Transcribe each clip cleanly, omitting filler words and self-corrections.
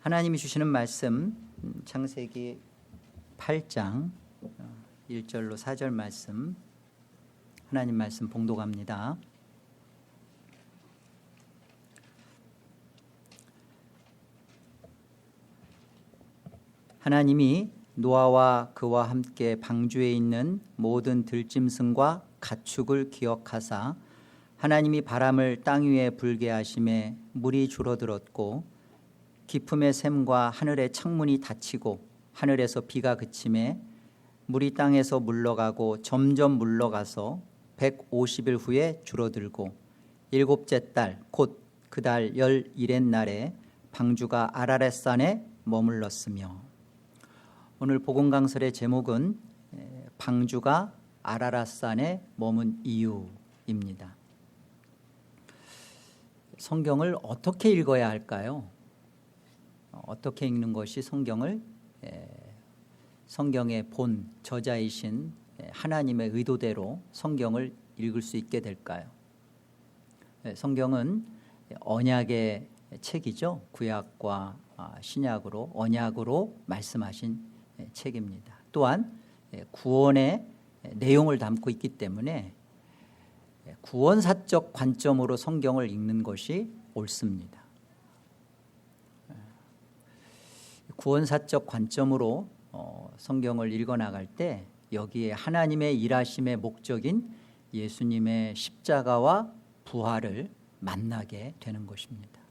하나님이 주시는 말씀 창세기 8장 1절로 4절 말씀, 하나님 말씀 봉독합니다. 하나님이 노아와 그와 함께 방주에 있는 모든 들짐승과 가축을 기억하사 하나님이 바람을 땅 위에 불게 하심에 물이 줄어들었고 깊음의 샘과 하늘의 창문이 닫히고 하늘에서 비가 그침에 물이 땅에서 물러가고 점점 물러가서 150일 후에 줄어들고 일곱째 달 곧 그 달 11의 날에 방주가 아라랫산에 머물렀으며. 오늘 복음 강설의 제목은 방주가 아라랏산에 머문 이유입니다. 성경을 어떻게 읽어야 할까요? 어떻게 읽는 것이 성경의 본 저자이신 하나님의 의도대로 성경을 읽을 수 있게 될까요? 성경은 언약의 책이죠. 구약과 신약으로 언약으로 말씀하신 책입니다. 또한 구원의 내용을 담고 있기 때문에 구원사적 관점으로 성경을 읽는 것이 옳습니다. 구원사적 관점으로 성경을 읽어나갈 때 여기에 하나님의 일하심의 목적인 예수님의 십자가와 부활을 만나게 되는 것입니다.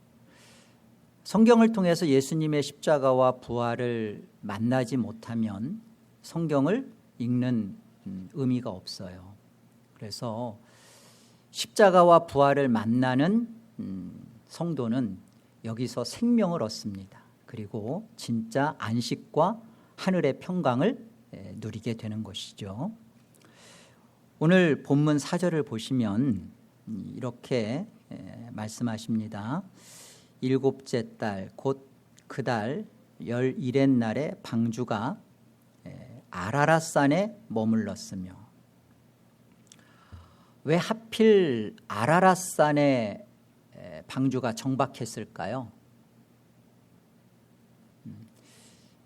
성경을 통해서 예수님의 십자가와 부활을 만나지 못하면 성경을 읽는 의미가 없어요. 그래서 십자가와 부활을 만나는 성도는 여기서 생명을 얻습니다. 그리고 진짜 안식과 하늘의 평강을 누리게 되는 것이죠. 오늘 본문 4절을 보시면 이렇게 말씀하십니다. 일곱째 달 곧 그 달 11의 날에 방주가 아라랏산에 머물렀으며. 왜 하필 아라랏산에 방주가 정박했을까요?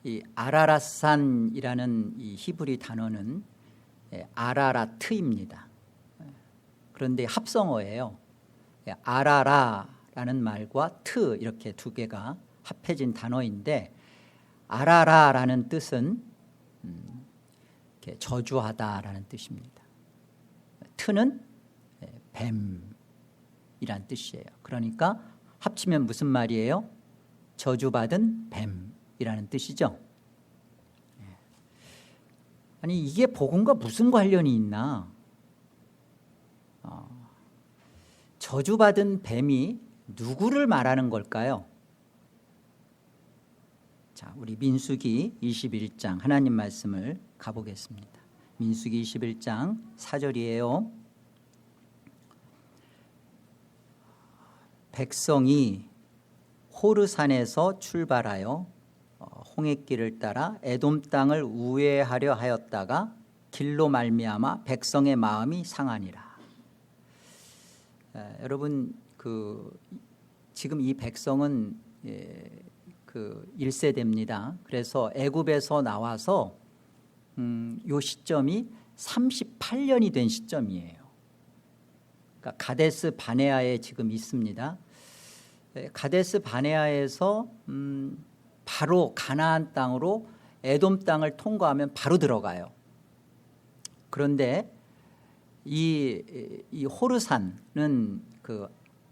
이 아라랏산이라는 이 히브리 단어는 아라라트입니다. 그런데 합성어예요. 아라라라는 말과 트 이렇게 두 개가 합해진 단어인데, 아라라라는 뜻은 저주하다라는 뜻입니다. 트는 뱀이란 뜻이에요. 그러니까 합치면 무슨 말이에요? 저주받은 뱀이라는 뜻이죠. 아니, 이게 복음과 무슨 관련이 있나? 저주받은 뱀이 누구를 말하는 걸까요? 자, 우리 민수기 21장 하나님 말씀을 가보겠습니다. 민수기 21장 4절이에요. 백성이 호르산에서 출발하여 홍해길을 따라 에돔 땅을 우회하려 하였다가 길로 말미암아 백성의 마음이 상하니라. 여러분, 지금 이 백성은 1세대입니다. 그래서 애굽에서 나와서 요 시점이 38년이 된 시점이에요. 그러니까 가데스 바네아에 지금 있습니다. 가데스 바네아에서 바로 가나안 땅으로 에돔 땅을 통과하면 바로 들어가요. 그런데 이 호르산은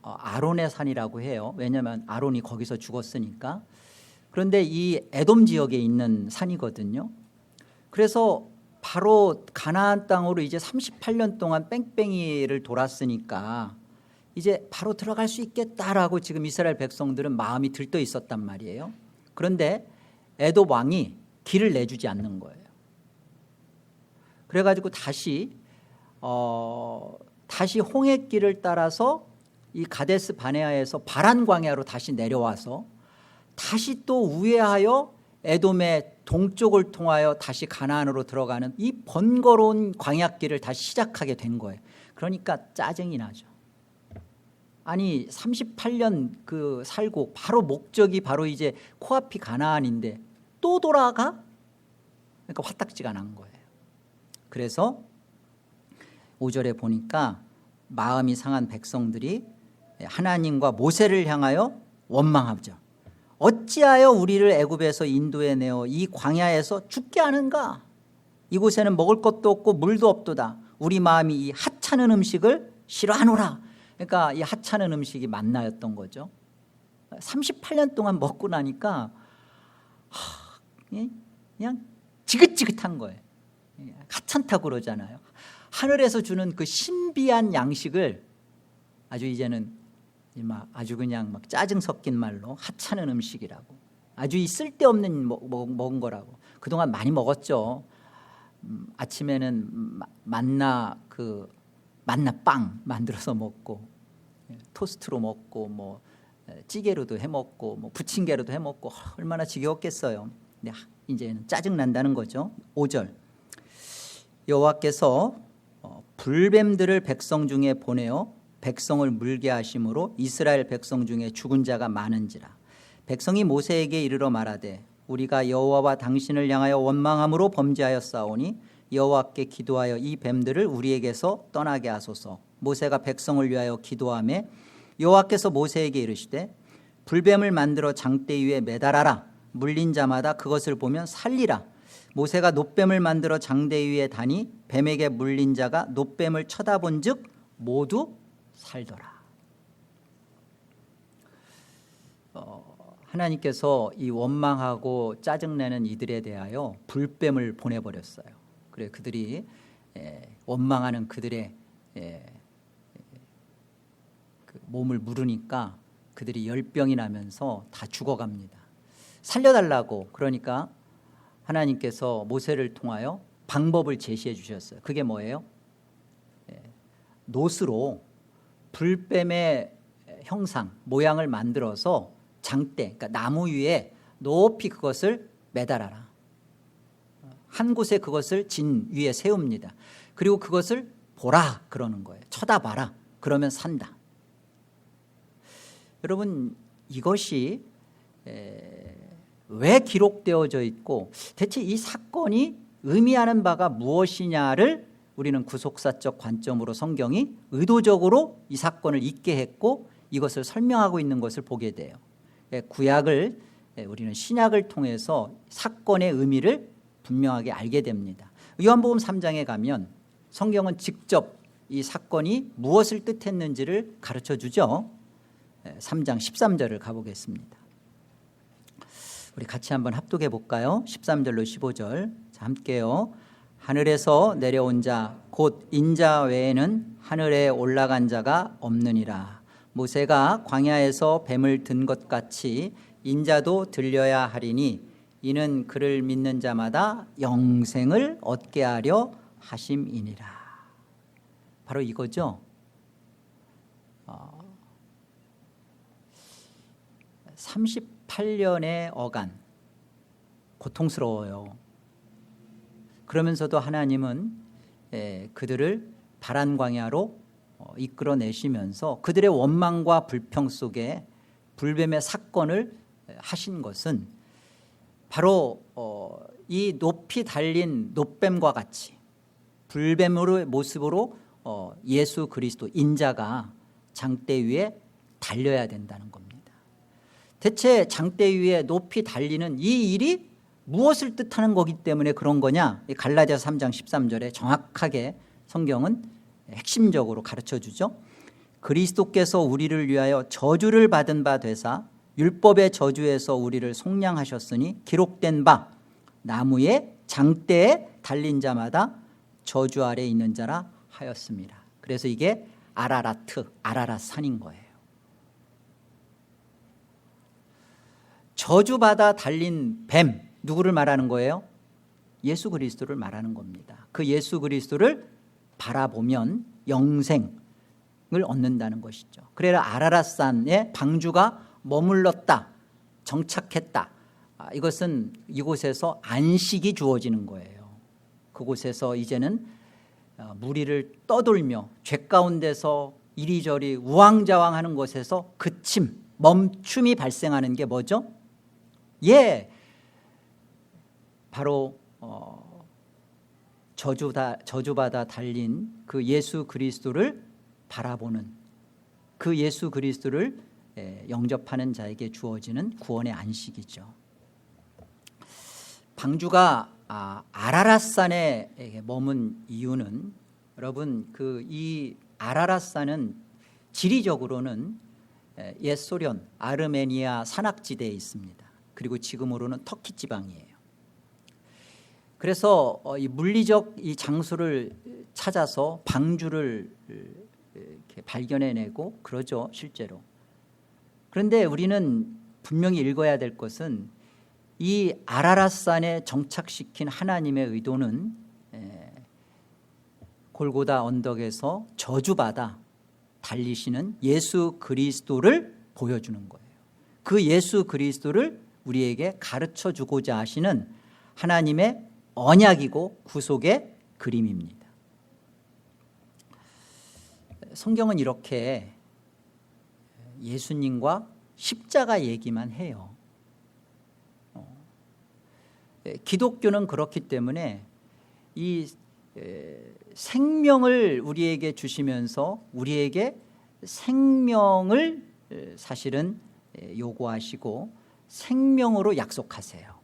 아론의 산이라고 해요. 왜냐하면 아론이 거기서 죽었으니까. 그런데 이 에돔 지역에 있는 산이거든요. 그래서 바로 가나안 땅으로 이제 38년 동안 뺑뺑이를 돌았으니까 이제 바로 들어갈 수 있겠다라고 지금 이스라엘 백성들은 마음이 들떠 있었단 말이에요. 그런데 에돔 왕이 길을 내주지 않는 거예요. 그래가지고 다시 홍해길을 따라서 이 가데스 바네아에서 바란 광야로 다시 내려와서 다시 또 우회하여 에돔의 동쪽을 통하여 다시 가나안으로 들어가는 이 번거로운 광야길을 다시 시작하게 된 거예요. 그러니까 짜증이 나죠. 아니 38년 그 살고 바로 목적이 바로 이제 코앞이 가나안인데 또 돌아가? 그러니까 화딱지가 난 거예요. 그래서 5절에 보니까 마음이 상한 백성들이 하나님과 모세를 향하여 원망하죠. 어찌하여 우리를 애굽에서 인도해 내어 이 광야에서 죽게 하는가? 이곳에는 먹을 것도 없고 물도 없도다. 우리 마음이 이 하찮은 음식을 싫어하노라. 그러니까 이 하찮은 음식이 만나였던 거죠. 38년 동안 먹고 나니까 그냥 지긋지긋한 거예요. 하찮다고 그러잖아요. 하늘에서 주는 그 신비한 양식을 아주 이제는 아주 그냥 막 짜증 섞인 말로 하찮은 음식이라고, 아주 이 쓸데없는 먹은 거라고. 그동안 많이 먹었죠. 아침에는 만나 빵 만들어서 먹고, 토스트로 먹고, 뭐 찌개로도 해 먹고, 뭐 부침개로도 해 먹고, 얼마나 지겨웠겠어요. 근데 이제는 짜증 난다는 거죠. 5절, 여호와께서 불뱀들을 백성 중에 보내어 백성을 물게 하심으로 이스라엘 백성 중에 죽은 자가 많은지라. 백성이 모세에게 이르러 말하되 우리가 여호와와 당신을 향하여 원망함으로 범죄하였사오니 여호와께 기도하여 이 뱀들을 우리에게서 떠나게 하소서. 모세가 백성을 위하여 기도하매 여호와께서 모세에게 이르시되 불뱀을 만들어 장대 위에 매달아라. 물린 자마다 그것을 보면 살리라. 모세가 놋뱀을 만들어 장대 위에 다니 뱀에게 물린 자가 놋뱀을 쳐다본 즉 모두 살더라. 하나님께서 이 원망하고 짜증내는 이들에 대하여 불뱀을 보내버렸어요. 그래 그들이 원망하는 그들의 그 몸을 물으니까 그들이 열병이 나면서 다 죽어갑니다. 살려달라고 그러니까 하나님께서 모세를 통하여 방법을 제시해 주셨어요. 그게 뭐예요? 놋으로 불뱀의 형상, 모양을 만들어서 장대, 그러니까 나무 위에 높이 그것을 매달아라. 한 곳에 그것을 진 위에 세웁니다. 그리고 그것을 보라 그러는 거예요. 쳐다봐라. 그러면 산다. 여러분, 이것이 왜 기록되어져 있고 대체 이 사건이 의미하는 바가 무엇이냐를 우리는 구속사적 관점으로 성경이 의도적으로 이 사건을 있게 했고 이것을 설명하고 있는 것을 보게 돼요. 구약을 우리는 신약을 통해서 사건의 의미를 분명하게 알게 됩니다. 요한복음 3장에 가면 성경은 직접 이 사건이 무엇을 뜻했는지를 가르쳐 주죠. 3장 13절을 가보겠습니다. 우리 같이 한번 합독해 볼까요? 13절로 15절. 자, 함께요. 하늘에서 내려온 자 곧 인자 외에는 하늘에 올라간 자가 없느니라. 모세가 광야에서 뱀을 든 것 같이 인자도 들려야 하리니 이는 그를 믿는 자마다 영생을 얻게 하려 하심이니라. 바로 이거죠. 38년의 어간, 고통스러워요. 그러면서도 하나님은 그들을 바란 광야로 이끌어내시면서 그들의 원망과 불평 속에 불뱀의 사건을 하신 것은 바로 이 높이 달린 놋뱀과 같이 불뱀의 모습으로 예수 그리스도 인자가 장대 위에 달려야 된다는 겁니다. 대체 장대 위에 높이 달리는 이 일이 무엇을 뜻하는 거기 때문에 그런 거냐? 갈라디아서 3장 13절에 정확하게 성경은 핵심적으로 가르쳐 주죠. 그리스도께서 우리를 위하여 저주를 받은 바 되사 율법의 저주에서 우리를 속량하셨으니 기록된 바 나무의 장대에 달린 자마다 저주 아래 있는 자라 하였습니다. 그래서 이게 아라랏 산인 거예요. 저주받아 달린 뱀, 누구를 말하는 거예요? 예수 그리스도를 말하는 겁니다. 그 예수 그리스도를 바라보면 영생을 얻는다는 것이죠. 그래야 아라랏산에 방주가 머물렀다, 정착했다. 이것은 이곳에서 안식이 주어지는 거예요. 그곳에서 이제는 무리를 떠돌며 죄 가운데서 이리저리 우왕좌왕하는 곳에서 그침, 멈춤이 발생하는 게 뭐죠? 바로 저주받아 달린 그 예수 그리스도를 바라보는, 그 예수 그리스도를 영접하는 자에게 주어지는 구원의 안식이죠. 방주가 아라랏산에 머문 이유는, 여러분, 이 아라랏산은 지리적으로는 옛 소련 아르메니아 산악지대에 있습니다. 그리고 지금으로는 터키 지방이에요. 그래서 이 물리적 이 장소를 찾아서 방주를 이렇게 발견해내고 그러죠, 실제로. 그런데 우리는 분명히 읽어야 될 것은, 이 아라랏산에 정착시킨 하나님의 의도는 골고다 언덕에서 저주받아 달리시는 예수 그리스도를 보여주는 거예요. 그 예수 그리스도를 우리에게 가르쳐주고자 하시는 하나님의 언약이고 구속의 그림입니다. 성경은 이렇게 예수님과 십자가 얘기만 해요. 기독교는 그렇기 때문에 이 생명을 우리에게 주시면서 우리에게 생명을 사실은 요구하시고 생명으로 약속하세요.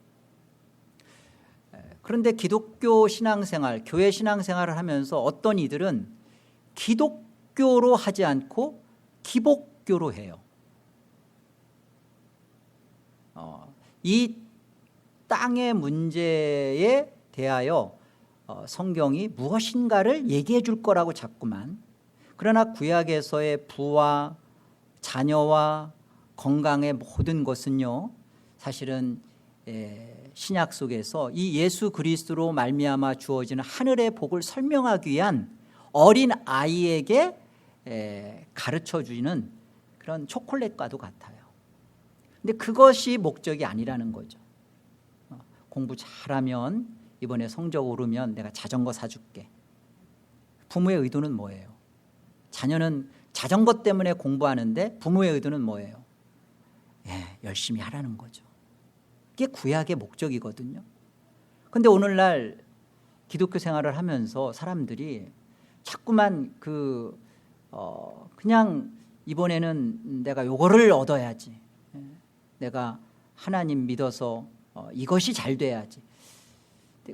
그런데 기독교 신앙생활, 교회 신앙생활을 하면서 어떤 이들은 기독교로 하지 않고 기복교로 해요. 이 땅의 문제에 대하여 성경이 무엇인가를 얘기해 줄 거라고 자꾸만, 그러나 구약에서의 부와 자녀와 건강의 모든 것은요, 사실은 신약 속에서 이 예수 그리스도로 말미암아 주어지는 하늘의 복을 설명하기 위한 어린 아이에게 가르쳐 주는 그런 초콜릿과도 같아요. 근데 그것이 목적이 아니라는 거죠. 공부 잘하면, 이번에 성적 오르면 내가 자전거 사줄게. 부모의 의도는 뭐예요? 자녀는 자전거 때문에 공부하는데 부모의 의도는 뭐예요? 열심히 하라는 거죠. 그게 구약의 목적이거든요. 그런데 오늘날 기독교 생활을 하면서 사람들이 자꾸만 그냥 이번에는 내가 요거를 얻어야지, 내가 하나님 믿어서 이것이 잘 돼야지,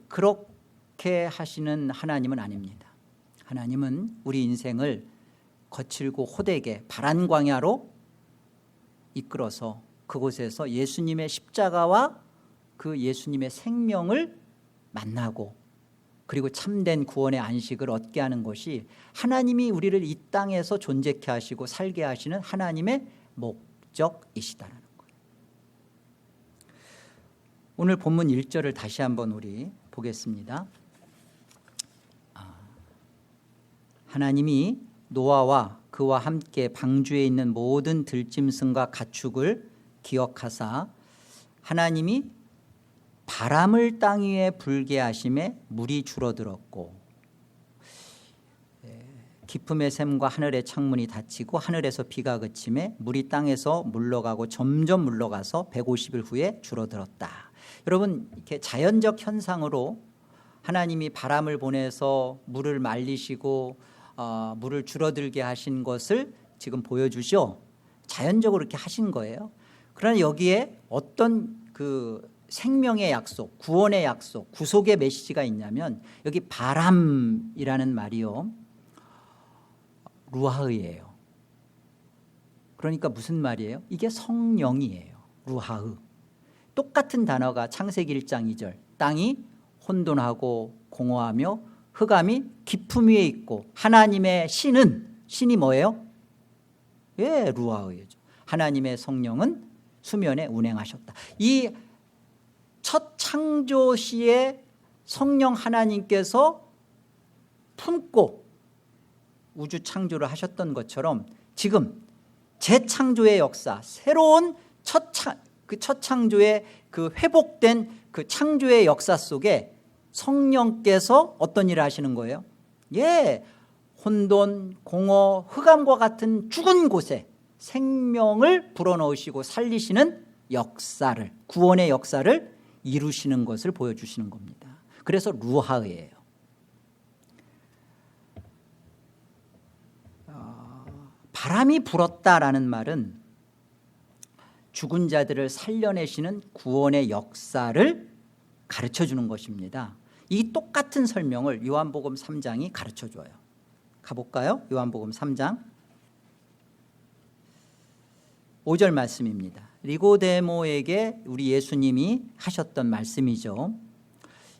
그렇게 하시는 하나님은 아닙니다. 하나님은 우리 인생을 거칠고 호되게 바란 광야로 이끌어서 그곳에서 예수님의 십자가와 그 예수님의 생명을 만나고, 그리고 참된 구원의 안식을 얻게 하는 것이 하나님이 우리를 이 땅에서 존재케 하시고 살게 하시는 하나님의 목적이시다라는 거예요. 오늘 본문 1절을 다시 한번 우리 보겠습니다. 하나님이 노아와 그와 함께 방주에 있는 모든 들짐승과 가축을 기억하사 하나님이 바람을 땅 위에 불게 하심에 물이 줄어들었고, 깊음의 샘과 하늘의 창문이 닫히고 하늘에서 비가 그침에 물이 땅에서 물러가고 점점 물러가서 150일 후에 줄어들었다. 여러분, 이렇게 자연적 현상으로 하나님이 바람을 보내서 물을 말리시고 물을 줄어들게 하신 것을 지금 보여주시오. 자연적으로 이렇게 하신 거예요. 그러나 여기에 어떤 그 생명의 약속, 구원의 약속, 구속의 메시지가 있냐면, 여기 바람이라는 말이요, 루하흐예요. 그러니까 무슨 말이에요? 이게 성령이에요. 루하흐. 똑같은 단어가 창세기 1장 2절, 땅이 혼돈하고 공허하며 흑암이 깊음 위에 있고 하나님의 신이 뭐예요? 루하흐예요. 하나님의 성령은 수면에 운행하셨다. 이 첫 창조 시에 성령 하나님께서 품고 우주 창조를 하셨던 것처럼, 지금 재창조의 역사, 새로운 첫 창조의 그 회복된 그 창조의 역사 속에 성령께서 어떤 일을 하시는 거예요? 혼돈, 공허, 흑암과 같은 죽은 곳에 생명을 불어넣으시고 살리시는 역사를, 구원의 역사를 이루시는 것을 보여주시는 겁니다. 그래서 루하예요. 바람이 불었다라는 말은 죽은 자들을 살려내시는 구원의 역사를 가르쳐주는 것입니다. 이 똑같은 설명을 요한복음 3장이 가르쳐줘요. 가볼까요? 요한복음 3장 5절 말씀입니다. 니고데모에게 우리 예수님이 하셨던 말씀이죠.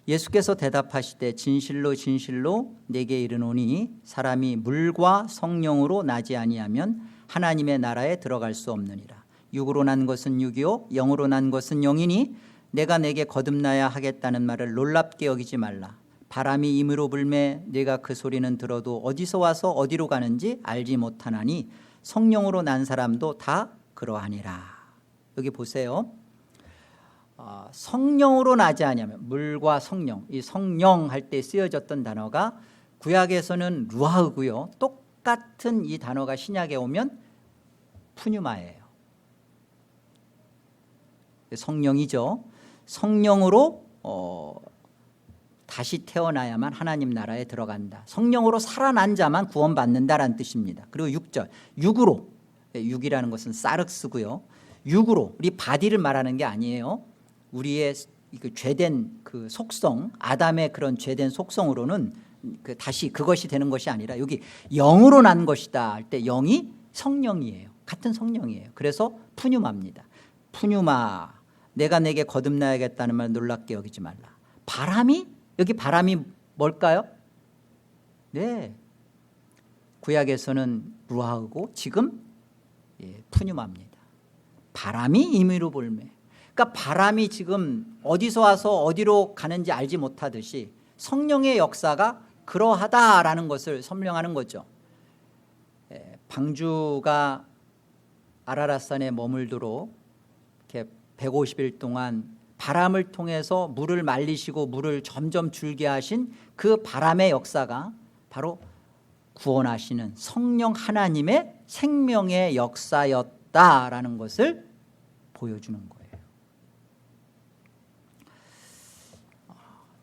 예수께서 대답하시되 진실로 진실로 내게 이르노니 사람이 물과 성령으로 나지 아니하면 하나님의 나라에 들어갈 수 없느니라. 육으로 난 것은 육이요 영으로 난 것은 영이니 내가 내게 거듭나야 하겠다는 말을 놀랍게 여기지 말라. 바람이 임으로 불매 내가 그 소리는 들어도 어디서 와서 어디로 가는지 알지 못하나니 성령으로 난 사람도 다 그러하니라. 여기 보세요. 성령으로 나지 아니하면, 물과 성령, 이 성령 할 때 쓰여졌던 단어가 구약에서는 루하고요, 똑같은 이 단어가 신약에 오면 푸뉴마예요. 성령이죠. 성령으로 다시 태어나야만 하나님 나라에 들어간다. 성령으로 살아난 자만 구원받는다라는 뜻입니다. 그리고 6절 육으로, 육이라는 것은 사륵스고요, 육으로 우리 바디를 말하는 게 아니에요. 우리의 그 죄된 그 속성, 아담의 그런 죄된 속성으로는 다시 그것이 되는 것이 아니라 여기 영으로 난 것이다 할 때 영이 성령이에요. 같은 성령이에요. 그래서 푸뉴마입니다. 푸뉴마, 내가 내게 거듭나야겠다는 말 놀랍게 여기지 말라. 바람이, 여기 바람이 뭘까요? 네, 구약에서는 루하고 지금 푸뉴마입니다. 바람이 임의로 불매. 그러니까 바람이 지금 어디서 와서 어디로 가는지 알지 못하듯이 성령의 역사가 그러하다라는 것을 설명하는 거죠. 방주가 아라랏산에 머물도록 이렇게 150일 동안 바람을 통해서 물을 말리시고 물을 점점 줄게 하신 그 바람의 역사가 바로 구원하시는 성령 하나님의 생명의 역사였다라는 것을 보여주는 거예요.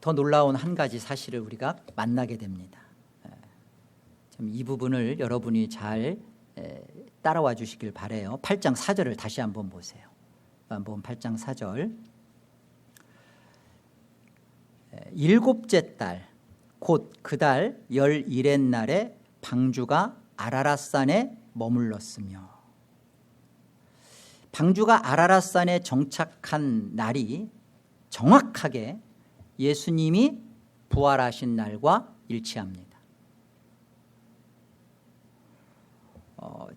더 놀라운 한 가지 사실을 우리가 만나게 됩니다. 이 부분을 여러분이 잘 따라와 주시길 바라요. 8장 4절을 다시 한번 보세요. 한번 8장 4절. 일곱째 달 곧 그 달 11의 날에 방주가 아라랏산에 머물렀으며, 방주가 아라랏산에 정착한 날이 정확하게 예수님이 부활하신 날과 일치합니다.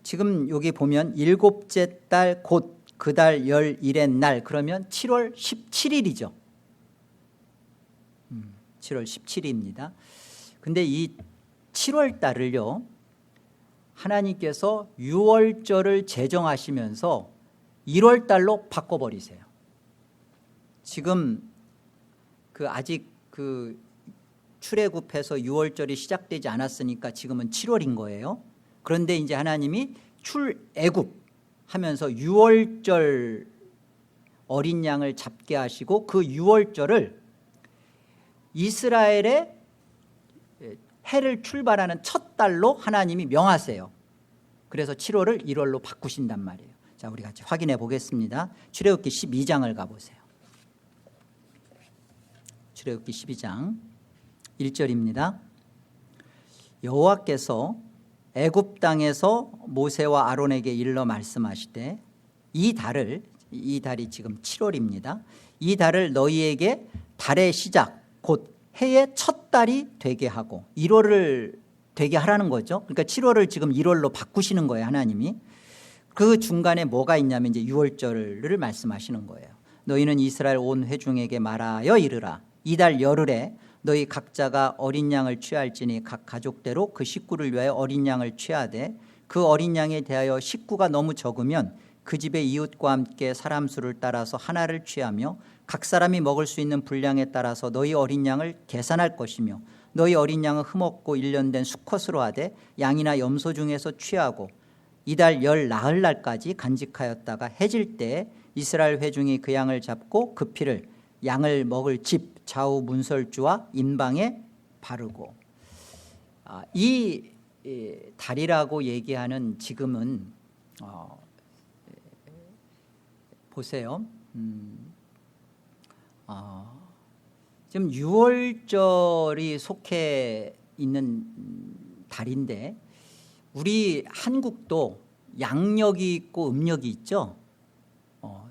지금 여기 보면 일곱째 달 곧 그 달 11의 날, 그러면 7월 17일이죠. 7월 17일입니다. 근데 이 7월 달을요, 하나님께서 6월절을 제정하시면서 1월 달로 바꿔버리세요. 지금 아직 출애굽해서 6월절이 시작되지 않았으니까 지금은 7월인 거예요. 그런데 이제 하나님이 출애굽 하면서 6월절 어린 양을 잡게 하시고 그 6월절을 이스라엘의 해를 출발하는 첫 달로 하나님이 명하세요. 그래서 7월을 1월로 바꾸신단 말이에요. 자, 우리 같이 확인해 보겠습니다. 출애굽기 12장을 가보세요. 출애굽기 12장 1절입니다. 여호와께서 애굽 땅에서 모세와 아론에게 일러 말씀하시되 이 달이 지금 7월입니다. 이 달을 너희에게 달의 시작 곧 해의 첫 달이 되게 하고 1월을 되게 하라는 거죠. 그러니까 7월을 지금 1월로 바꾸시는 거예요, 하나님이. 그 중간에 뭐가 있냐면 이제 6월절을 말씀하시는 거예요. 너희는 이스라엘 온 회중에게 말하여 이르라. 이달 열흘에 너희 각자가 어린 양을 취할지니 각 가족대로 그 식구를 위하여 어린 양을 취하되 그 어린 양에 대하여 식구가 너무 적으면 그 집의 이웃과 함께 사람 수를 따라서 하나를 취하며 각 사람이 먹을 수 있는 분량에 따라서 너희 어린 양을 계산할 것이며 너희 어린 양은 흠없고 일련된 수컷으로 하되 양이나 염소 중에서 취하고 이달 열 나흘날까지 간직하였다가 해질 때 이스라엘 회중이 그 양을 잡고 그 피를 양을 먹을 집 좌우 문설주와 임방에 바르고. 이 달이라고 얘기하는 지금은 보세요. 지금 6월절이 속해 있는 달인데 우리 한국도 양력이 있고 음력이 있죠.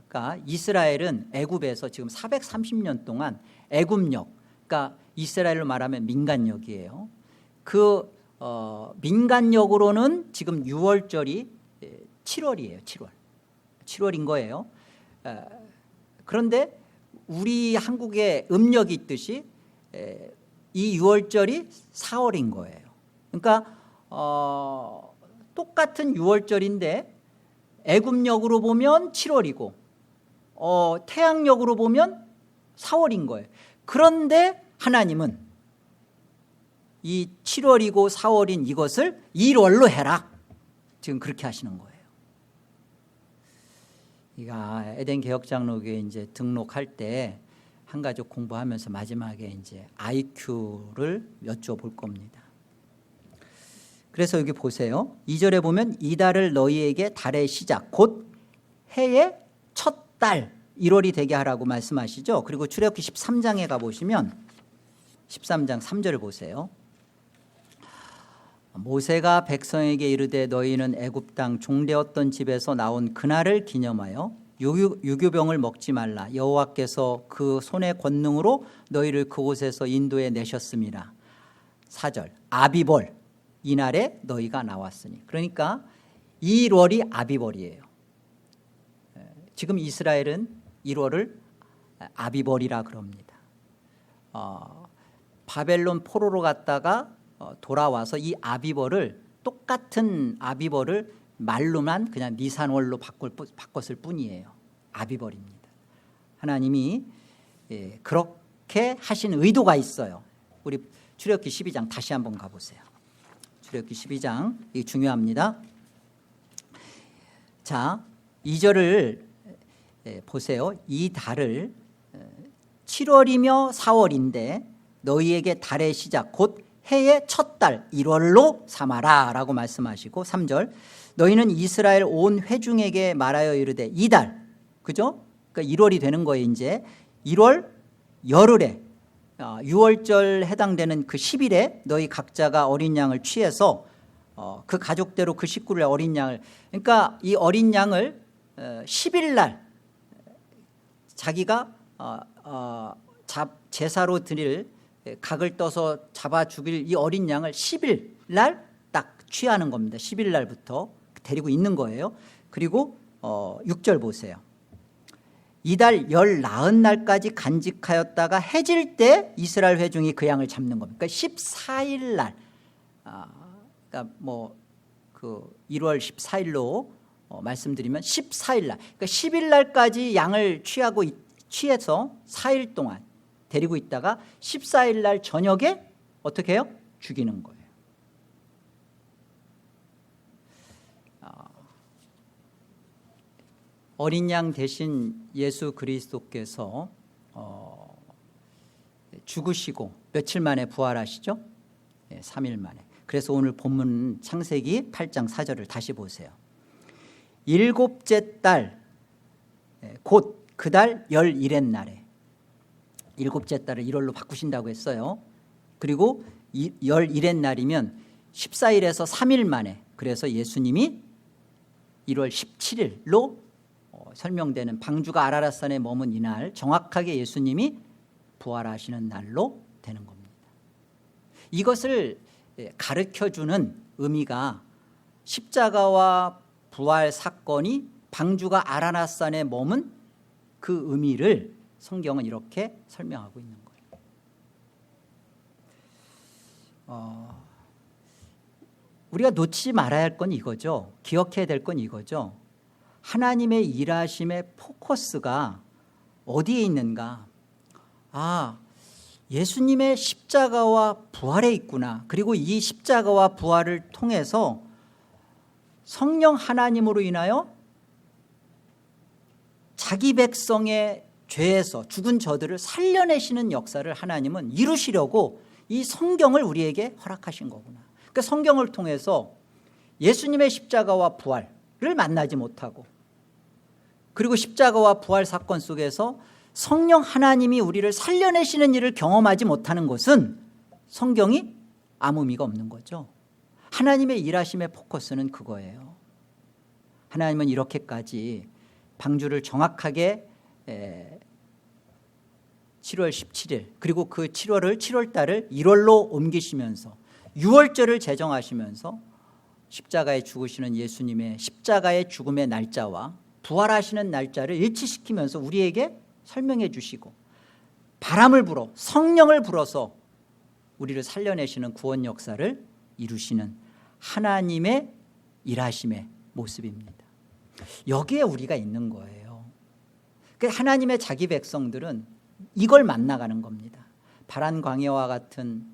그러니까 이스라엘은 애굽에서 지금 430년 동안 애굽력, 그러니까 이스라엘로 말하면 민간력이에요. 그 민간력으로는 지금 6월절이 7월이에요. 7월인 거예요. 그런데 우리 한국에 음력이 있듯이 이 6월절이 4월인 거예요. 그러니까 똑같은 6월절인데 애굽력으로 보면 7월이고 태양력으로 보면 4월인 거예요. 그런데 하나님은 이 7월이고 4월인 이것을 1월로 해라. 지금 그렇게 하시는 거예요. 에덴 개혁장로교에 이제 등록할 때 한가족 공부하면서 마지막에 이제 IQ를 여쭤볼 겁니다. 그래서 여기 보세요. 2절에 보면 이 달을 너희에게 달의 시작 곧 해의 첫 달 1월이 되게 하라고 말씀하시죠. 그리고 출애굽기 13장에 가보시면 13장 3절을 보세요. 모세가 백성에게 이르되 너희는 애굽 땅 종되었던 집에서 나온 그날을 기념하여 유교병을 먹지 말라. 여호와께서 그 손의 권능으로 너희를 그곳에서 인도해 내셨습니다. 4절 아비벌 이날에 너희가 나왔으니. 그러니까 1월이 아비벌이에요. 지금 이스라엘은 1월을 아비벌이라 그럽니다. 바벨론 포로로 갔다가 돌아와서 이 아비벌을 똑같은 아비벌을 말로만 그냥 니산월로 바꿨을 뿐이에요. 아비벌입니다. 하나님이 그렇게 하신 의도가 있어요. 우리 출애굽기 12장 다시 한번 가보세요. 출애굽기 12장 이게 중요합니다. 자, 2절을 보세요. 이 달을 7월이며 4월인데 너희에게 달의 시작 곧 해의 첫 달 1월로 삼아라 라고 말씀하시고 3절 너희는 이스라엘 온 회중에게 말하여 이르되 이 달 그죠? 그러니까 1월이 되는 거예요. 이제 1월 열흘에 6월절 해당되는 그 10일에 너희 각자가 어린 양을 취해서 그 가족대로 그 식구를 어린 양을 그러니까 이 어린 양을 10일 날 자기가 제사로 드릴 각을 떠서 잡아 죽일 이 어린 양을 10일 날 딱 취하는 겁니다. 10일 날부터 데리고 있는 거예요. 그리고 6절 보세요. 이달 열 나흔 날까지 간직하였다가 해질 때 이스라엘 회중이 그 양을 잡는 겁니다. 그러니까 14일 날 그러니까 그 1월 14일로 말씀드리면 14일 날 그러니까 10일 날까지 양을 취해서 4일 동안 데리고 있다가 14일 날 저녁에 어떻게 해요? 죽이는 거예요. 어린 양 대신 예수 그리스도께서 죽으시고 며칠 만에 부활하시죠? 3일 만에. 그래서 오늘 본문 창세기 8장 4절을 다시 보세요. 일곱째 달 곧 그 달 열일의 날에 일곱째 달을 1월로 바꾸신다고 했어요. 그리고 열일의 날이면 14일에서 3일 만에 그래서 예수님이 1월 17일로 설명되는 방주가 아라랏산에 머문 이날 정확하게 예수님이 부활하시는 날로 되는 겁니다. 이것을 가르쳐주는 의미가 십자가와 부활 사건이 방주가 아라랏산에 머문 그 의미를 성경은 이렇게 설명하고 있는 거예요. 우리가 놓치지 말아야 할 건 이거죠. 기억해야 될 건 이거죠. 하나님의 일하심의 포커스가 어디에 있는가? 예수님의 십자가와 부활에 있구나. 그리고 이 십자가와 부활을 통해서 성령 하나님으로 인하여 자기 백성의 죄에서 죽은 저들을 살려내시는 역사를 하나님은 이루시려고 이 성경을 우리에게 허락하신 거구나. 그러니까 성경을 통해서 예수님의 십자가와 부활을 만나지 못하고, 그리고 십자가와 부활 사건 속에서 성령 하나님이 우리를 살려내시는 일을 경험하지 못하는 것은 성경이 아무 의미가 없는 거죠. 하나님의 일하심의 포커스는 그거예요. 하나님은 이렇게까지 방주를 정확하게 7월 17일 그리고 그 7월 달을 1월로 옮기시면서 6월절을 제정하시면서 십자가에 죽으시는 예수님의 십자가의 죽음의 날짜와 부활하시는 날짜를 일치시키면서 우리에게 설명해 주시고, 바람을 불어 성령을 불어서 우리를 살려내시는 구원 역사를 이루시는 하나님의 일하심의 모습입니다. 여기에 우리가 있는 거예요. 하나님의 자기 백성들은 이걸 만나가는 겁니다. 바란 광야와 같은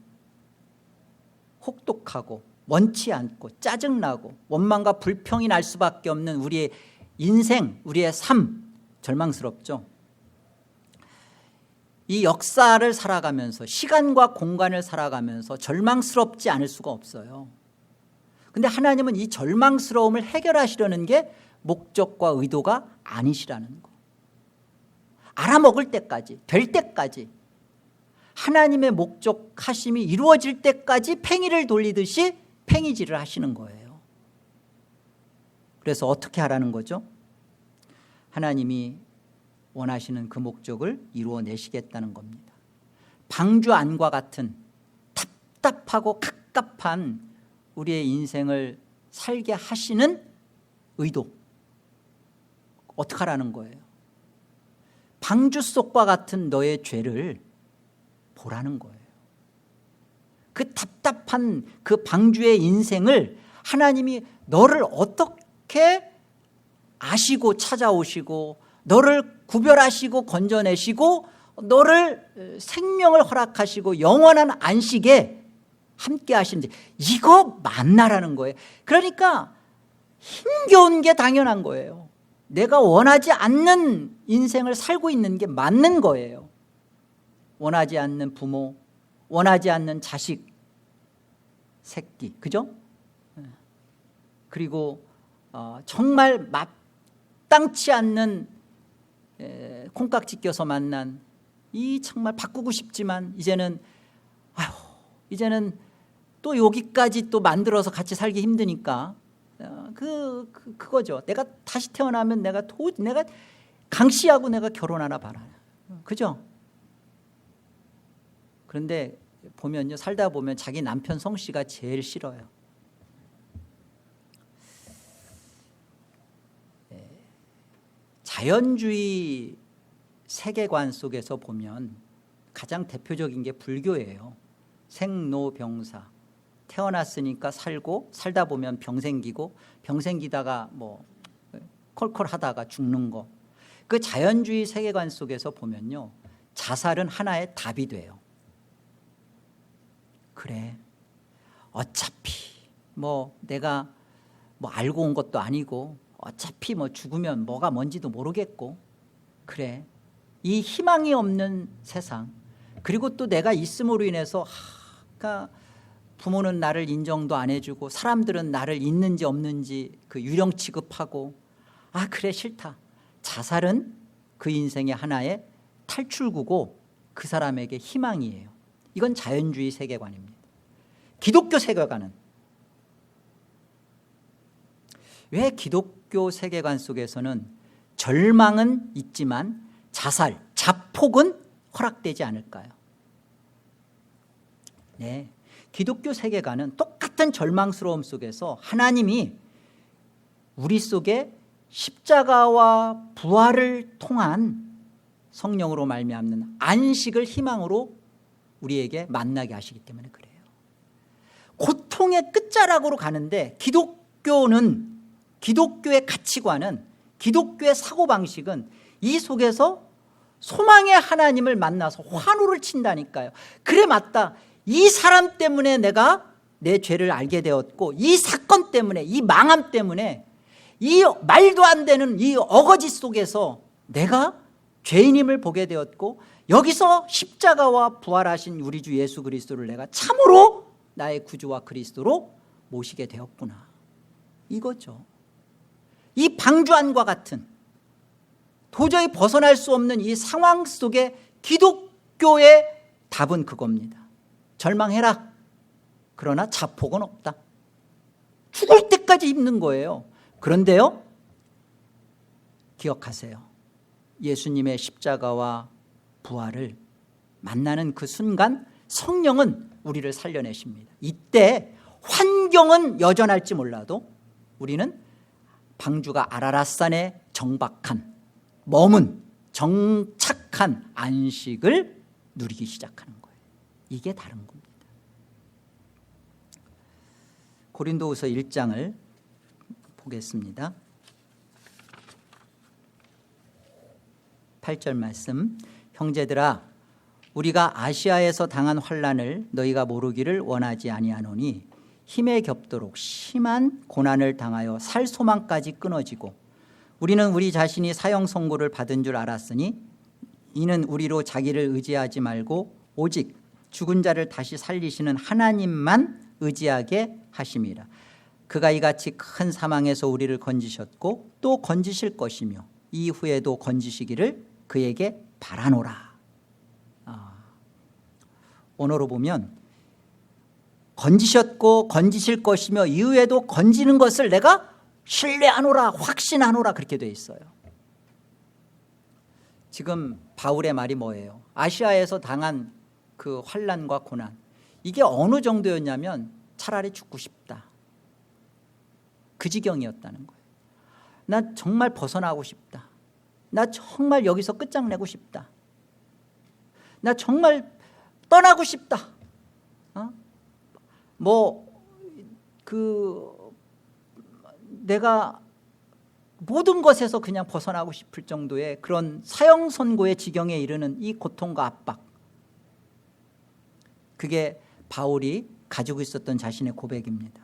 혹독하고 원치 않고 짜증나고 원망과 불평이 날 수밖에 없는 우리의 인생, 우리의 삶, 절망스럽죠. 이 역사를 살아가면서, 시간과 공간을 살아가면서 절망스럽지 않을 수가 없어요. 그런데 하나님은 이 절망스러움을 해결하시려는 게 목적과 의도가 아니시라는 거. 알아먹을 때까지, 될 때까지, 하나님의 목적하심이 이루어질 때까지 팽이를 돌리듯이 팽이질을 하시는 거예요. 그래서 어떻게 하라는 거죠? 하나님이 원하시는 그 목적을 이루어내시겠다는 겁니다. 방주 안과 같은 답답하고 갑갑한 우리의 인생을 살게 하시는 의도, 어떻게 하라는 거예요? 방주 속과 같은 너의 죄를 보라는 거예요. 그 답답한 그 방주의 인생을 하나님이 너를 어떻게 아시고 찾아오시고, 너를 구별하시고 건져내시고, 너를 생명을 허락하시고 영원한 안식에 함께 하시는지, 이거 만나라는 거예요. 그러니까 힘겨운 게 당연한 거예요. 내가 원하지 않는 인생을 살고 있는 게 맞는 거예요. 원하지 않는 부모, 원하지 않는 자식, 새끼, 그죠? 그리고 정말 마땅치 않는 콩깍지 껴서 만난, 이 정말 바꾸고 싶지만 이제는 또 여기까지 또 만들어서 같이 살기 힘드니까 그거죠. 내가 다시 태어나면 내가 강 씨하고 내가 결혼하나 봐라, 그죠? 그런데 보면요, 살다 보면 자기 남편 성 씨가 제일 싫어요. 자연주의 세계관 속에서 보면 가장 대표적인 게 불교예요. 생로병사, 태어났으니까 살고, 살다 보면 병 생기고, 병 생기다가 뭐 콜콜하다가 죽는 거. 그 자연주의 세계관 속에서 보면요, 자살은 하나의 답이 돼요. 그래, 어차피 내가 알고 온 것도 아니고, 어차피 죽으면 뭐가 뭔지도 모르겠고, 그래, 이 희망이 없는 세상, 그리고 또 내가 있음으로 인해서 그러니까 부모는 나를 인정도 안 해주고, 사람들은 나를 있는지 없는지 그 유령 취급하고, 그래, 싫다. 자살은 그 인생의 하나의 탈출구고 그 사람에게 희망이에요. 이건 자연주의 세계관입니다. 기독교 세계관은, 왜 기독교 세계관 속에서는 절망은 있지만 자살, 자폭은 허락되지 않을까요? 네, 기독교 세계관은 똑같은 절망스러움 속에서 하나님이 우리 속에 십자가와 부활을 통한 성령으로 말미암는 안식을 희망으로 우리에게 만나게 하시기 때문에 그래요. 고통의 끝자락으로 가는데 기독교의 가치관은 기독교의 사고방식은 이 속에서 소망의 하나님을 만나서 환호를 친다니까요. 그래, 맞다. 이 사람 때문에 내가 내 죄를 알게 되었고, 이 사건 때문에, 이 망함 때문에, 이 말도 안 되는 이 어거지 속에서 내가 죄인임을 보게 되었고, 여기서 십자가와 부활하신 우리 주 예수 그리스도를 내가 참으로 나의 구주와 그리스도로 모시게 되었구나, 이거죠. 이 방주안과 같은 도저히 벗어날 수 없는 이 상황 속에 기독교의 답은 그겁니다. 절망해라. 그러나 자폭은 없다. 죽을 때까지 힘든 거예요. 그런데요, 기억하세요. 예수님의 십자가와 부활을 만나는 그 순간 성령은 우리를 살려내십니다. 이때 환경은 여전할지 몰라도 우리는 방주가 아라랏산에 정박한, 머문, 정착한 안식을 누리기 시작하는 거예요. 이게 다른 겁니다. 고린도후서 1장을 보겠습니다. 8절 말씀. 형제들아, 우리가 아시아에서 당한 환난을 너희가 모르기를 원하지 아니하노니 힘에 겹도록 심한 고난을 당하여 살 소망까지 끊어지고, 우리는 우리 자신이 사형 선고를 받은 줄 알았으니 이는 우리로 자기를 의지하지 말고 오직 죽은 자를 다시 살리시는 하나님만 의지하게 하심이라. 그가 이같이 큰 사망에서 우리를 건지셨고 또 건지실 것이며 이후에도 건지시기를 그에게 바라노라. 언어로 보면 건지셨고 건지실 것이며 이후에도 건지는 것을 내가 신뢰하노라, 확신하노라, 그렇게 되어 있어요. 지금 바울의 말이 뭐예요? 아시아에서 당한 그 환난과 고난, 이게 어느 정도였냐면 차라리 죽고 싶다, 그 지경이었다는 거예요. 나 정말 벗어나고 싶다. 나 정말 여기서 끝장내고 싶다. 나 정말 떠나고 싶다. 내가 모든 것에서 그냥 벗어나고 싶을 정도의 그런 사형 선고의 지경에 이르는 이 고통과 압박, 그게 바울이 가지고 있었던 자신의 고백입니다.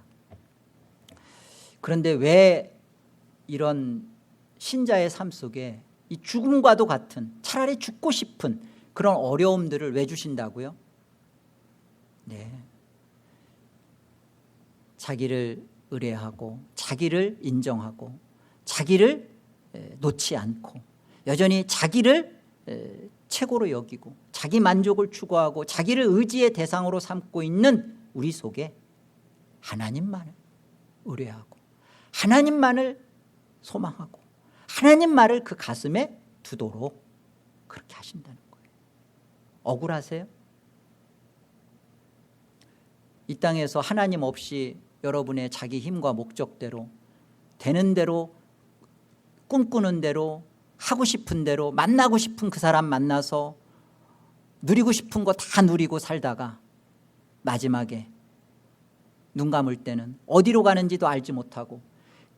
그런데 왜 이런 신자의 삶 속에 이 죽음과도 같은, 차라리 죽고 싶은 그런 어려움들을 왜 주신다고요? 네, 자기를 의뢰하고 자기를 인정하고 자기를 놓지 않고 여전히 자기를 최고로 여기고 자기 만족을 추구하고 자기를 의지의 대상으로 삼고 있는 우리 속에 하나님만을 의뢰하고 하나님만을 소망하고 하나님만을 그 가슴에 두도록 그렇게 하신다는 거예요. 억울하세요? 이 땅에서 하나님 없이 여러분의 자기 힘과 목적대로 되는 대로, 꿈꾸는 대로, 하고 싶은 대로, 만나고 싶은 그 사람 만나서 누리고 싶은 거 다 누리고 살다가 마지막에 눈 감을 때는 어디로 가는지도 알지 못하고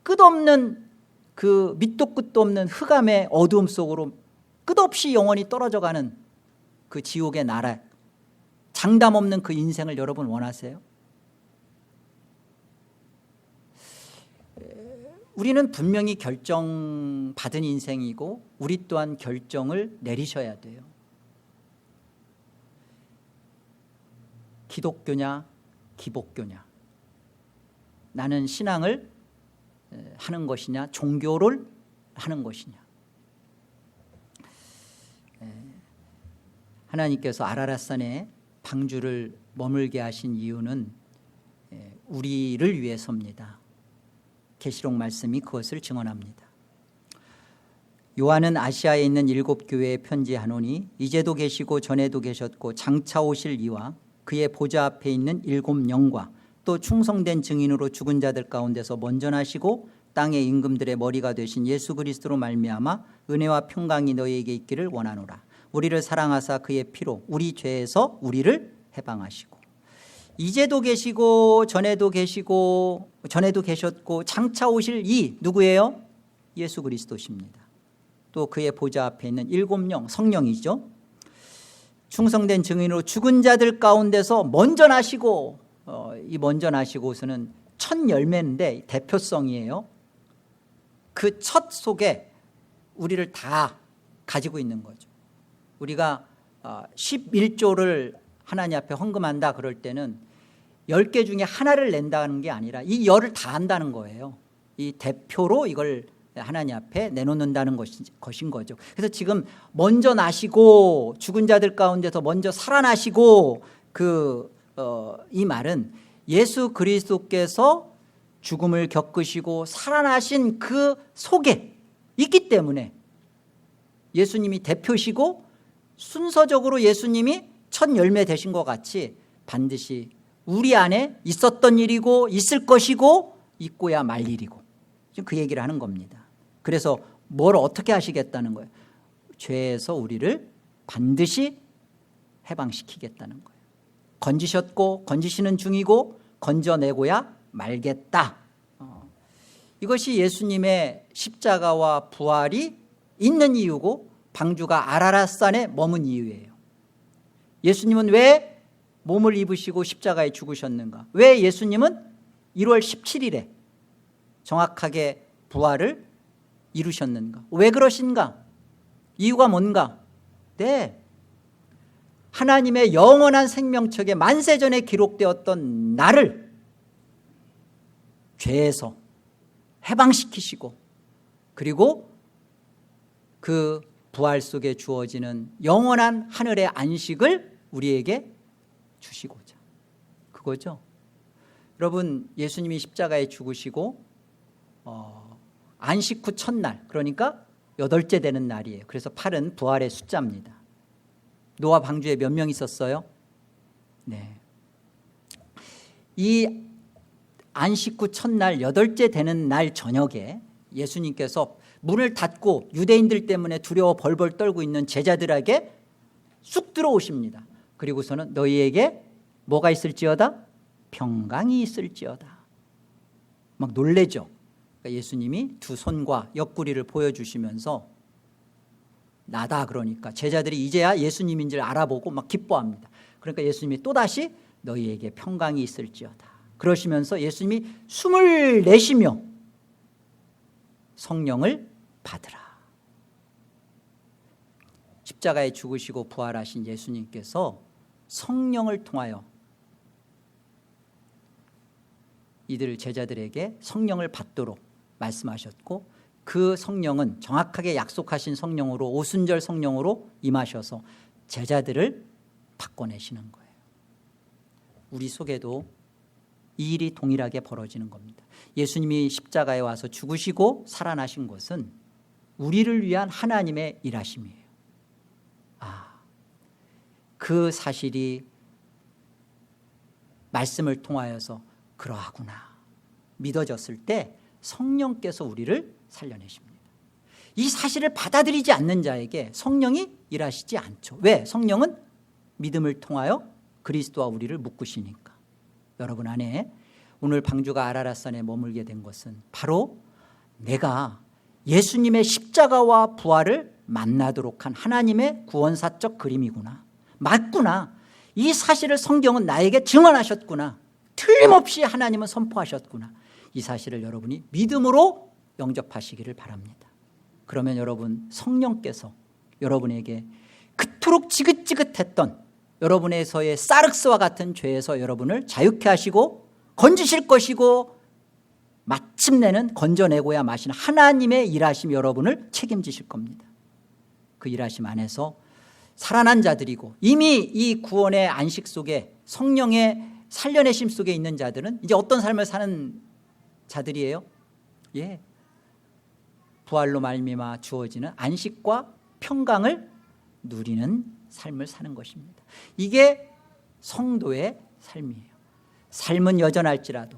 끝없는 그 밑도 끝도 없는 흑암의 어두움 속으로 끝없이 영원히 떨어져가는 그 지옥의 나라, 장담 없는 그 인생을 여러분 원하세요? 우리는 분명히 결정받은 인생이고 우리 또한 결정을 내리셔야 돼요. 기독교냐 기복교냐, 나는 신앙을 하는 것이냐 종교를 하는 것이냐. 하나님께서 아라랏산에 방주를 머물게 하신 이유는 우리를 위해서입니다. 계시록 말씀이 그것을 증언합니다. 요한은 아시아에 있는 7교회에 편지하노니 이제도 계시고 전에도 계셨고 장차 오실 이와 그의 보좌 앞에 있는 7영과 또 충성된 증인으로 죽은 자들 가운데서 먼저 나시고 땅의 임금들의 머리가 되신 예수 그리스도로 말미암아 은혜와 평강이 너희에게 있기를 원하노라. 우리를 사랑하사 그의 피로 우리 죄에서 우리를 해방하시고, 이제도 계시고 전에도 계셨고 장차 오실 이 누구예요? 예수 그리스도십니다. 또 그의 보좌 앞에 있는 7명 성령이죠. 충성된 증인으로 죽은 자들 가운데서 먼저 나시고, 이 먼저 나시고서는 첫 열매인데 대표성이에요. 그 첫 속에 우리를 다 가지고 있는 거죠. 우리가 11조를 하나님 앞에 헌금한다 그럴 때는 10개 중에 하나를 낸다는 게 아니라 이 10을 다 한다는 거예요. 이 대표로 이걸 하나님 앞에 내놓는다는 것인 거죠. 그래서 지금 먼저 나시고 죽은 자들 가운데서 먼저 살아나시고 이 말은 예수 그리스도께서 죽음을 겪으시고 살아나신 그 속에 있기 때문에 예수님이 대표시고 순서적으로 예수님이 첫 열매 되신 것 같이 반드시 우리 안에 있었던 일이고 있을 것이고 있고야 말 일이고 지금 그 얘기를 하는 겁니다. 그래서 뭘 어떻게 하시겠다는 거예요? 죄에서 우리를 반드시 해방시키겠다는 거예요. 건지셨고 건지시는 중이고 건져내고야 말겠다. 이것이 예수님의 십자가와 부활이 있는 이유고 방주가 아라랏산에 머문 이유예요. 예수님은 왜 몸을 입으시고 십자가에 죽으셨는가? 왜 예수님은 1월 17일에 정확하게 부활을 이루셨는가? 왜 그러신가? 이유가 뭔가? 네, 하나님의 영원한 생명책에 만세전에 기록되었던 나를 죄에서 해방시키시고 그리고 그 부활 속에 주어지는 영원한 하늘의 안식을 우리에게 주시고자, 그거죠. 여러분, 예수님이 십자가에 죽으시고 안식 후 첫날, 그러니까 8째 되는 날이에요. 그래서 8은 부활의 숫자입니다. 노아 방주에 몇 명 있었어요? 네. 이 안식 후 첫날 8째 되는 날 저녁에 예수님께서 문을 닫고 유대인들 때문에 두려워 벌벌 떨고 있는 제자들에게 쑥 들어오십니다. 그리고서는 너희에게 뭐가 있을지어다? 평강이 있을지어다. 막 놀래죠. 그러니까 예수님이 두 손과 옆구리를 보여주시면서 나다 그러니까 제자들이 이제야 예수님인 줄 알아보고 막 기뻐합니다. 그러니까 예수님이 또다시 너희에게 평강이 있을지어다 그러시면서 예수님이 숨을 내쉬며 성령을 받으라. 십자가에 죽으시고 부활하신 예수님께서 성령을 통하여 이들 제자들에게 성령을 받도록 말씀하셨고 그 성령은 정확하게 약속하신 성령으로 오순절 성령으로 임하셔서 제자들을 바꿔내시는 거예요. 우리 속에도 이 일이 동일하게 벌어지는 겁니다. 예수님이 십자가에 와서 죽으시고 살아나신 것은 우리를 위한 하나님의 일하심이에요. 그 사실이 말씀을 통하여서 그러하구나 믿어졌을 때 성령께서 우리를 살려내십니다. 이 사실을 받아들이지 않는 자에게 성령이 일하시지 않죠. 왜? 성령은 믿음을 통하여 그리스도와 우리를 묶으시니까. 여러분 안에 오늘 방주가 아라랏산에 머물게 된 것은 바로 내가 예수님의 십자가와 부활을 만나도록 한 하나님의 구원사적 그림이구나. 맞구나. 이 사실을 성경은 나에게 증언하셨구나. 틀림없이 하나님은 선포하셨구나. 이 사실을 여러분이 믿음으로 영접하시기를 바랍니다. 그러면 여러분 성령께서 여러분에게 그토록 지긋지긋했던 여러분에서의 사륵스와 같은 죄에서 여러분을 자유케 하시고 건지실 것이고 마침내는 건져내고야 마신 하나님의 일하심 여러분을 책임지실 겁니다. 그 일하심 안에서 살아난 자들이고 이미 이 구원의 안식 속에 성령의 살려내심 속에 있는 자들은 이제 어떤 삶을 사는 자들이에요? 예, 부활로 말미암아 주어지는 안식과 평강을 누리는 삶을 사는 것입니다. 이게 성도의 삶이에요. 삶은 여전할지라도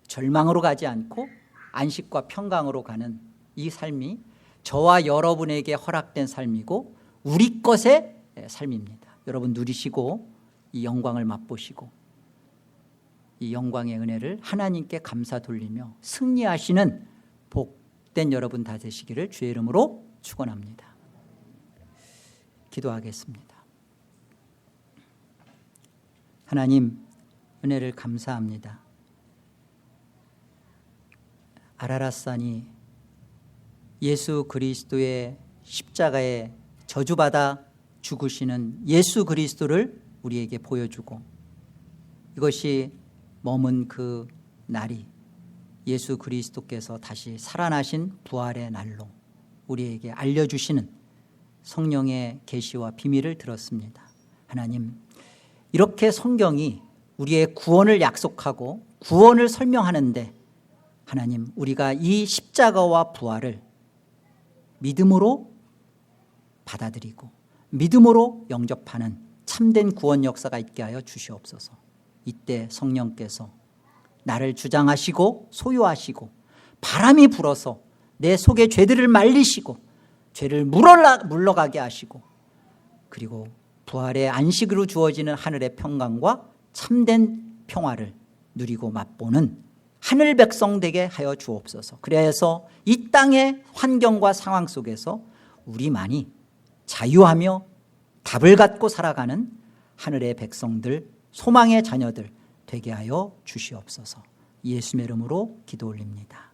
절망으로 가지 않고 안식과 평강으로 가는 이 삶이 저와 여러분에게 허락된 삶이고 우리 것의 삶입니다. 여러분 누리시고 이 영광을 맛보시고 이 영광의 은혜를 하나님께 감사 돌리며 승리하시는 복 복된 여러분 다 되시기를 주의 이름으로 축원합니다. 기도하겠습니다. 하나님, 은혜를 감사합니다. 아라랏산이 예수 그리스도의 십자가에 저주받아 죽으시는 예수 그리스도를 우리에게 보여주고, 이것이 머문 그 날이 예수 그리스도께서 다시 살아나신 부활의 날로 우리에게 알려주시는 성령의 계시와 비밀을 들었습니다. 하나님, 이렇게 성경이 우리의 구원을 약속하고 구원을 설명하는데, 하나님, 우리가 이 십자가와 부활을 믿음으로 받아들이고 믿음으로 영접하는 참된 구원 역사가 있게 하여 주시옵소서. 이때 성령께서 나를 주장하시고 소유하시고 바람이 불어서 내 속의 죄들을 말리시고 죄를 물러가게 하시고, 그리고 부활의 안식으로 주어지는 하늘의 평강과 참된 평화를 누리고 맛보는 하늘 백성 되게 하여 주옵소서. 그래서 이 땅의 환경과 상황 속에서 우리만이 자유하며 답을 갖고 살아가는 하늘의 백성들, 소망의 자녀들 되게 하여 주시옵소서. 예수의 이름으로 기도 올립니다.